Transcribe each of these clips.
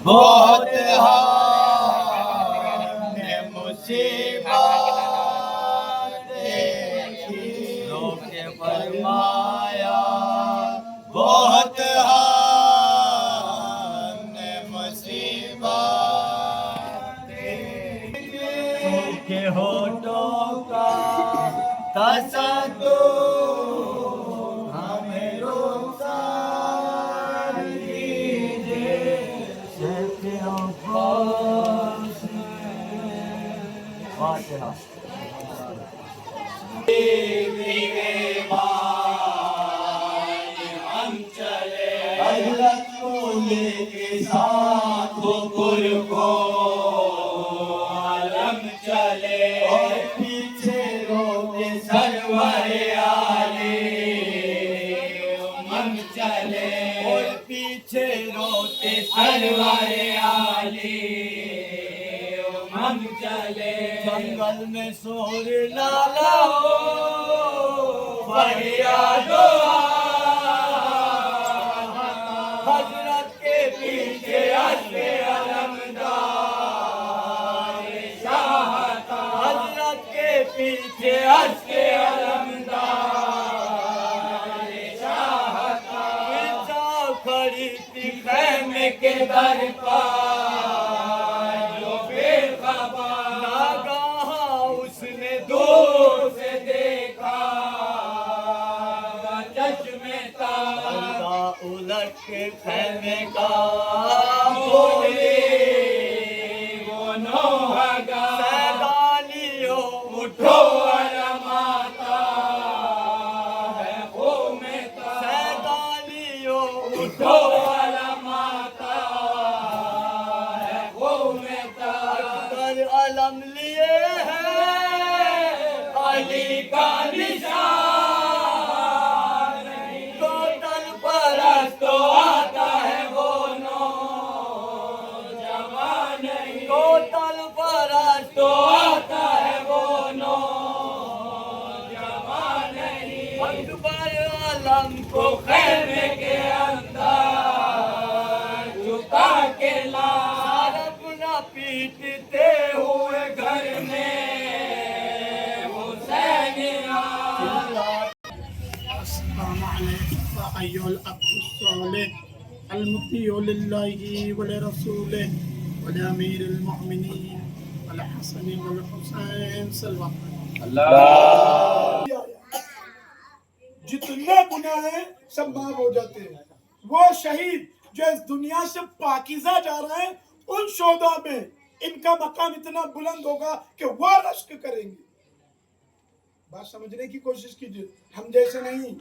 بہت ہم نے مصیبت دیکھی، رو کے فرمایا بہت ہم نے مصیبت دیکھی، رو کے ہونٹوں کا تصدق ہمیں رخصت کیجیے، فاتحہ۔ ہم چلے حضرت کو لے کے ساتھ بکر کو عالم چلے، اور پیچھے روتے سرور عالی امم چلے، اور پیچھے روتے سرور عالی امم چلے، جنگل میں شور لالا ہو فریاد و حضرت کے پیچھے عشق علمدار شاہتا، حضرت کے پیچھے عشق علمدار شاہتا، فضا کھڑی تھی خیمے کے در پر جو بے خبر، ناگہاں اس نے دور سے دیکھا چشمے تار، الٹ کے خیمے کا بولی وہ نوحگا، سیدانیوں اٹھو علم آتا ہے خون تا، سیدانیوں اٹھو علم آتا ہے خون تا، اکبر علم لیے ہیں علی کا نشان، ٹوٹل پرست تو آتا ہے وہ نوجوان نہیں، ٹوٹل پرست تو آتا ہے وہ نوجوان نہیں، اکبر علم کو خیمے کے اندر جھکا کے لا، سارب نہ پیٹتے ہوئے گھر میں حسین السلام علیکم ایھا العبد الصالح المطیع للہ ولرسولہ ولامیر المؤمنین الحسن والحسین صلی اللہ علیہ وسلم۔ جتنے گناہ ہیں سب معاف ہو جاتے ہیں۔ وہ شہید جو اس دنیا سے پاکیزہ جا رہے ہیں، ان شہداء میں ان کا مقام اتنا بلند ہوگا کہ وہ رشک کریں گے۔ بات سمجھنے کی کوشش کیجئے، ہم جیسے نہیں،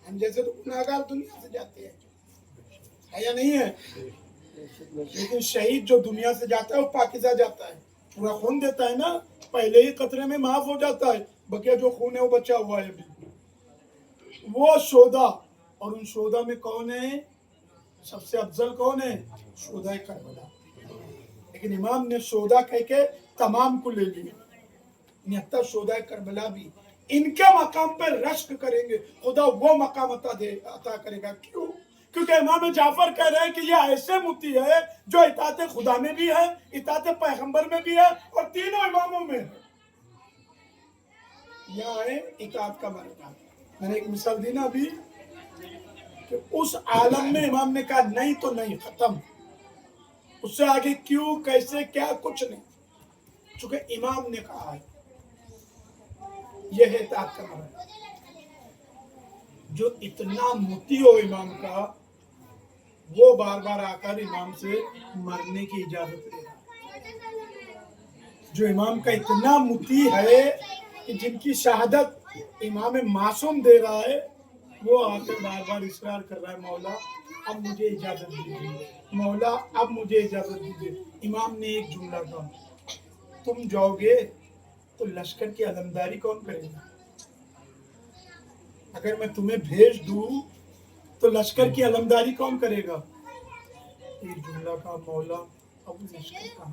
ہم جیسے تو گناہگار دنیا سے جاتے ہیں، ہے یا نہیں ہے؟ لیکن شہید جو دنیا سے جاتا ہے وہ پاکیزہ جاتا ہے، پورا خون دیتا ہے نا، پہلے ہی قطرے میں معاف ہو جاتا ہے، بقیہ جو خون ہے وہ بچا ہوا ہے ابھی۔ وہ شہداء، اور ان شہداء میں کون ہے؟ سب سے افضل کون ہے؟ شہداء کربلا۔ لیکن امام نے شہداء کہہ کے تمام کو لے لیا، حتی شہداء کربلا بھی ان کے مقام پر رشک کریں گے، خدا وہ مقام عطا کرے گا۔ کیوں؟ کیونکہ امام جعفر کہہ رہے ہیں کہ یہ ایسے متی ہے جو اطاعت خدا میں بھی ہے، اطاعت پیغمبر میں بھی ہے، اور تینوں اماموں میں ہے۔ یہاں ہے اطاعت کا مرتبہ۔ میں نے ایک مثال دی نا ابھی کہ اس عالم میں امام نے کہا نہیں تو نہیں، ختم، اس سے آگے کیوں کیسے کیا کچھ نہیں، چونکہ امام نے کہا ہے۔ یہ ہے اطاعت کا مرتبہ۔ جو اتنا مطیع ہو امام کا، وہ بار بار آ کر امام سے مرنے کی اجازت لے رہا ہے۔ جو امام کا اتنا مطیع ہے کہ جن کی شہادت امام معصوم دے رہا ہے، وہ آ کر بار بار اصرار کر رہا ہے، مولا اب مجھے اجازت دیجیے، مولا اب مجھے اجازت دیجیے۔ امام نے ایک جملہ کہا، تم جاؤ گے تو لشکر کی علمداری کون کرے گا؟ اگر میں تمہیں بھیج دوں تو لشکر کی علمداری کون کرے گا؟ ایک جملہ کہا، مولا اب لشکر کہاں؟